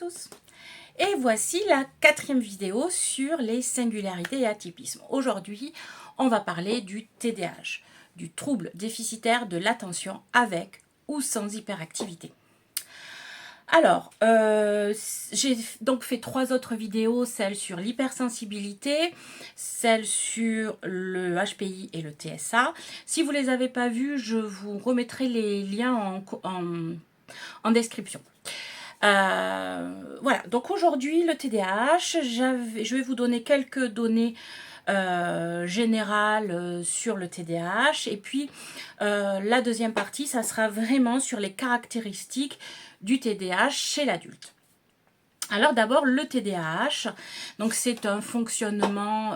tous. Et voici la 4e vidéo sur les singularités et atypismes. Aujourd'hui, on va parler du TDAH, du trouble déficitaire de l'attention avec ou sans hyperactivité. Alors, j'ai donc fait 3 autres vidéos, celle sur l'hypersensibilité, celle sur le HPI et le TSA. Si vous ne les avez pas vues, je vous remettrai les liens en description. Voilà, donc aujourd'hui le TDAH, je vais vous donner quelques données générales sur le TDAH et puis la deuxième partie, ça sera vraiment sur les caractéristiques du TDAH chez l'adulte. Alors d'abord le TDAH, donc c'est un fonctionnement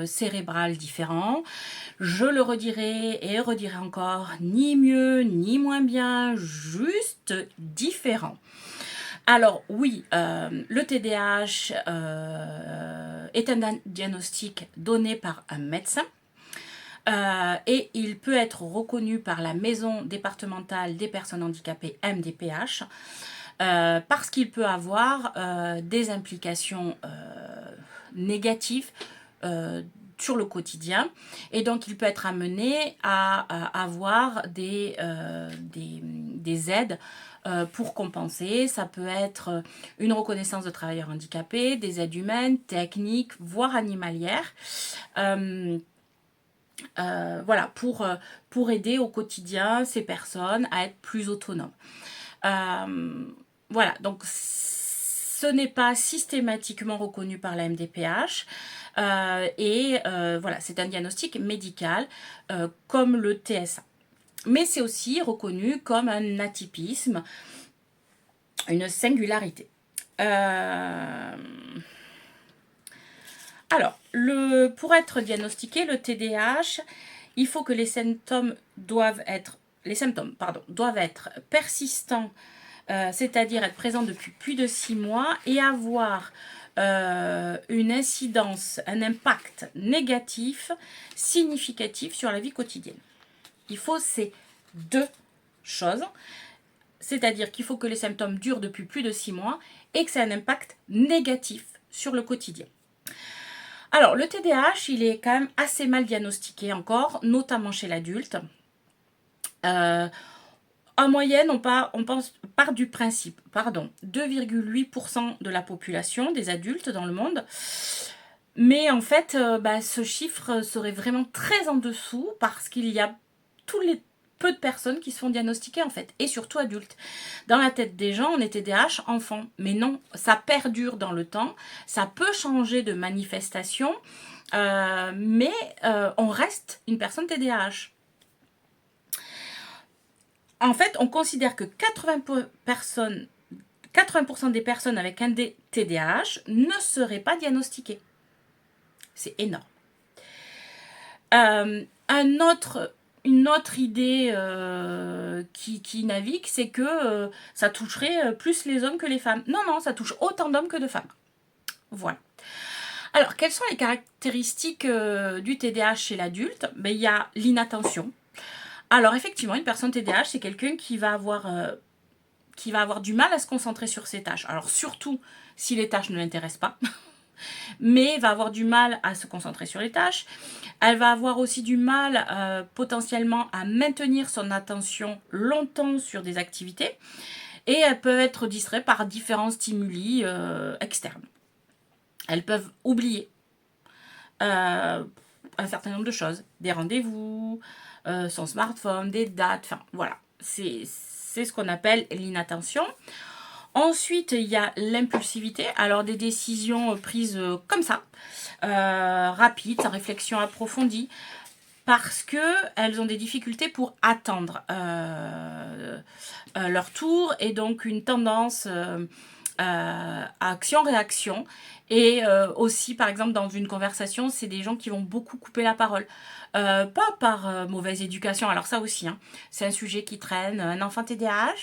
cérébral différent. Je le redirai et redirai encore, ni mieux ni moins bien, juste différent. Alors oui, le TDAH est un diagnostic donné par un médecin et il peut être reconnu par la Maison départementale des personnes handicapées MDPH parce qu'il peut avoir des implications négatives sur le quotidien et donc il peut être amené à avoir des aides pour compenser. Ça peut être une reconnaissance de travailleurs handicapés, des aides humaines, techniques, voire animalières. Voilà, pour aider au quotidien ces personnes à être plus autonomes. Voilà, donc ce n'est pas systématiquement reconnu par la MDPH voilà, c'est un diagnostic médical comme le TSA. Mais c'est aussi reconnu comme un atypisme, une singularité. Alors, pour être diagnostiqué, le TDAH, il faut que les symptômes doivent être persistants, c'est-à-dire être présents depuis plus de 6 mois et avoir une incidence, un impact négatif significatif sur la vie quotidienne. Il faut ces 2 choses, c'est-à-dire qu'il faut que les symptômes durent depuis plus de 6 mois et que ça a un impact négatif sur le quotidien. Alors, le TDAH, il est quand même assez mal diagnostiqué encore, notamment chez l'adulte. En moyenne, on part du principe, 2,8% de la population des adultes dans le monde. Mais en fait, ce chiffre serait vraiment très en dessous parce qu'il y a peu de personnes qui se font diagnostiquer en fait, et surtout adultes. Dans la tête des gens, on est TDAH enfant, mais non, ça perdure dans le temps, ça peut changer de manifestation, mais on reste une personne TDAH. En fait, on considère que 80% des personnes avec un TDAH ne seraient pas diagnostiquées. C'est énorme. Une autre idée qui navigue, c'est que ça toucherait plus les hommes que les femmes. Non, non, ça touche autant d'hommes que de femmes. Voilà. Alors, quelles sont les caractéristiques du TDAH chez l'adulte ? Il y a l'inattention. Alors, effectivement, une personne TDAH, c'est quelqu'un qui va avoir du mal à se concentrer sur ses tâches. Alors, surtout si les tâches ne l'intéressent pas. Mais va avoir du mal à se concentrer sur les tâches. Elle va avoir aussi du mal potentiellement à maintenir son attention longtemps sur des activités et elles peuvent être distraites par différents stimuli externes. Elles peuvent oublier un certain nombre de choses, des rendez-vous, son smartphone, des dates, enfin voilà, c'est ce qu'on appelle l'inattention. Ensuite, il y a l'impulsivité, alors des décisions prises comme ça, rapides, sans réflexion approfondie, parce qu'elles ont des difficultés pour attendre leur tour et donc une tendance à action-réaction. Et aussi, par exemple, dans une conversation, c'est des gens qui vont beaucoup couper la parole. Pas par mauvaise éducation, alors ça aussi, hein, c'est un sujet qui traîne. Un enfant TDAH,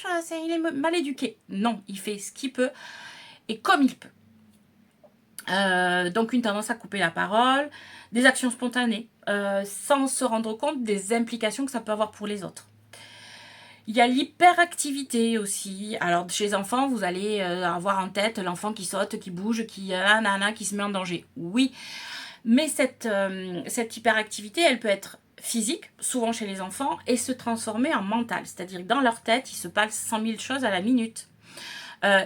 il est mal éduqué. Non, il fait ce qu'il peut et comme il peut. Donc une tendance à couper la parole, des actions spontanées, sans se rendre compte des implications que ça peut avoir pour les autres. Il y a l'hyperactivité aussi. Alors, chez les enfants, vous allez avoir en tête l'enfant qui saute, qui bouge, qui se met en danger. Oui, mais cette hyperactivité, elle peut être physique, souvent chez les enfants, et se transformer en mentale. C'est-à-dire que dans leur tête, il se passe 100 000 choses à la minute.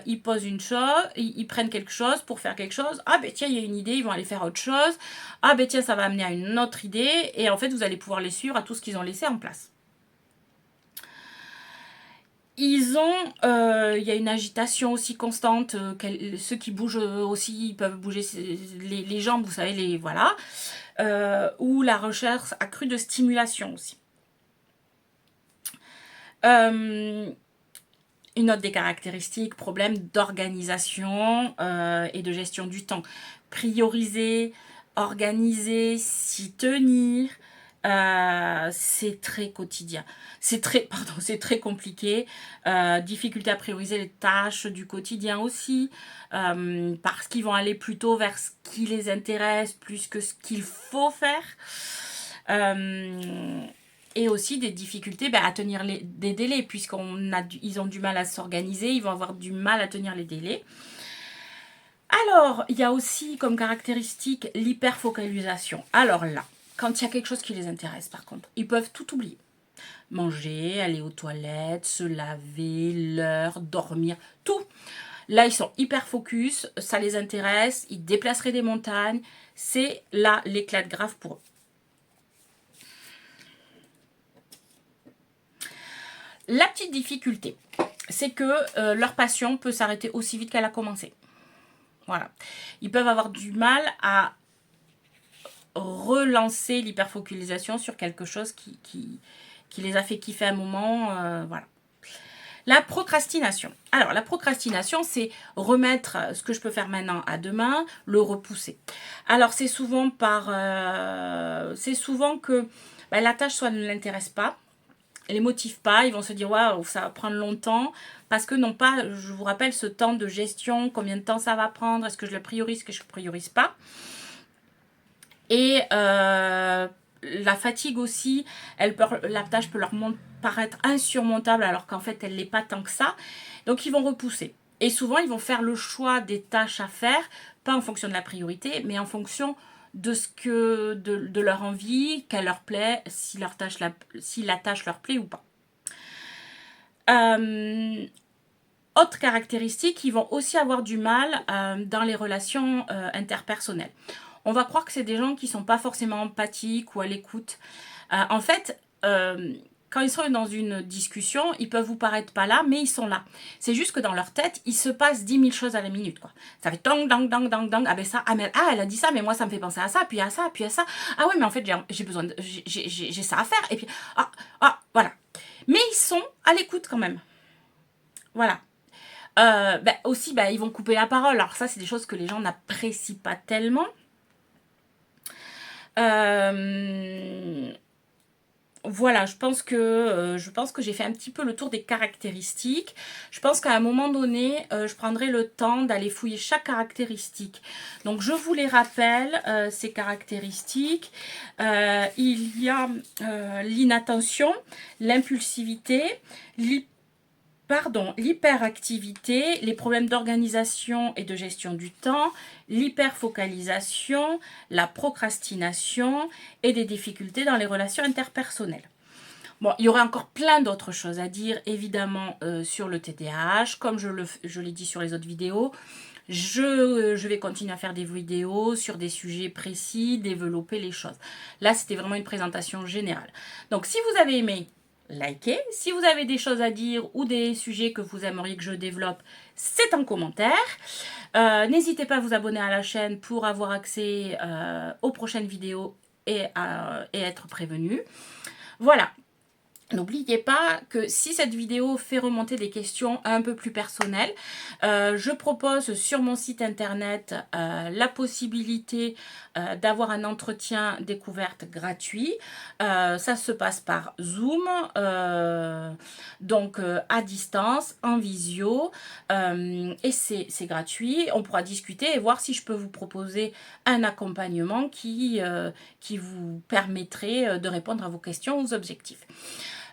Ils posent une chose, ils prennent quelque chose pour faire quelque chose. Ah ben tiens, il y a une idée, ils vont aller faire autre chose. Ah ben tiens, ça va amener à une autre idée. Et en fait, vous allez pouvoir les suivre à tout ce qu'ils ont laissé en place. Il y a une agitation aussi constante. Ceux qui bougent aussi, ils peuvent bouger les jambes, vous savez, voilà. Ou la recherche accrue de stimulation aussi. Une autre des caractéristiques, problème d'organisation et de gestion du temps. Prioriser, organiser, s'y tenir, c'est très quotidien. C'est très compliqué. Difficulté à prioriser les tâches du quotidien aussi, parce qu'ils vont aller plutôt vers ce qui les intéresse plus que ce qu'il faut faire. Et aussi des difficultés à tenir des délais, puisqu'ils ont du mal à s'organiser, ils vont avoir du mal à tenir les délais. Alors, il y a aussi comme caractéristique l'hyperfocalisation. Alors là, quand il y a quelque chose qui les intéresse, par contre, ils peuvent tout oublier. Manger, aller aux toilettes, se laver, l'heure, dormir, tout. Là, ils sont hyper focus, ça les intéresse, ils déplaceraient des montagnes. C'est là l'éclat de grave pour eux. La petite difficulté, c'est que leur passion peut s'arrêter aussi vite qu'elle a commencé. Voilà. Ils peuvent avoir du mal à relancer l'hyperfocalisation sur quelque chose qui les a fait kiffer un moment. Voilà. La procrastination. Alors, la procrastination, c'est remettre ce que je peux faire maintenant à demain, le repousser. Alors, c'est souvent que la tâche soit ne l'intéresse pas, les motive pas, ils vont se dire waouh, ça va prendre longtemps, parce que non pas, je vous rappelle, ce temps de gestion, combien de temps ça va prendre, est-ce que je le priorise, est-ce que je ne priorise pas. Et la fatigue aussi, la tâche peut leur paraître insurmontable alors qu'en fait elle n'est pas tant que ça. Donc ils vont repousser. Et souvent ils vont faire le choix des tâches à faire, pas en fonction de la priorité, mais en fonction de leur envie, qu'elle leur plaît, si la tâche leur plaît ou pas. Autre caractéristique, ils vont aussi avoir du mal dans les relations interpersonnelles. On va croire que c'est des gens qui ne sont pas forcément empathiques ou à l'écoute. En fait, quand ils sont dans une discussion, ils peuvent vous paraître pas là, mais ils sont là. C'est juste que dans leur tête, il se passe 10 000 choses à la minute, quoi. Ça fait dang, dang, dang, dang, dang. Ah ben ça, elle a dit ça, mais moi ça me fait penser à ça, puis à ça, puis à ça. Ah oui, mais en fait, j'ai ça à faire. Et puis, voilà. Mais ils sont à l'écoute quand même. Voilà. Aussi, ils vont couper la parole. Alors ça, c'est des choses que les gens n'apprécient pas tellement. Voilà, je pense que j'ai fait un petit peu le tour des caractéristiques. Je pense qu'à un moment donné, je prendrai le temps d'aller fouiller chaque caractéristique. Donc, je vous les rappelle, ces caractéristiques. Il y a l'inattention, l'impulsivité, l'hyperactivité, les problèmes d'organisation et de gestion du temps, l'hyperfocalisation, la procrastination et des difficultés dans les relations interpersonnelles. Bon, il y aurait encore plein d'autres choses à dire, évidemment, sur le TDAH, comme je l'ai dit sur les autres vidéos. Je vais continuer à faire des vidéos sur des sujets précis, développer les choses. Là, c'était vraiment une présentation générale. Donc, si vous avez aimé, likez. Si vous avez des choses à dire ou des sujets que vous aimeriez que je développe, c'est en commentaire. N'hésitez pas à vous abonner à la chaîne pour avoir accès aux prochaines vidéos et être prévenu. Voilà. N'oubliez pas que si cette vidéo fait remonter des questions un peu plus personnelles, je propose sur mon site internet la possibilité d'avoir un entretien découverte gratuit. Ça se passe par Zoom, donc à distance, en visio, et c'est gratuit. On pourra discuter et voir si je peux vous proposer un accompagnement qui vous permettrait de répondre à vos questions, aux objectifs.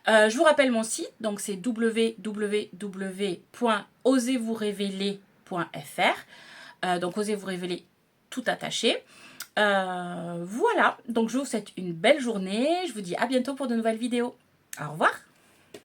Je vous rappelle mon site, donc c'est www.osezvousérévéler.fr. Donc osez vous révéler tout attaché. Voilà, donc je vous souhaite une belle journée. Je vous dis à bientôt pour de nouvelles vidéos. Au revoir.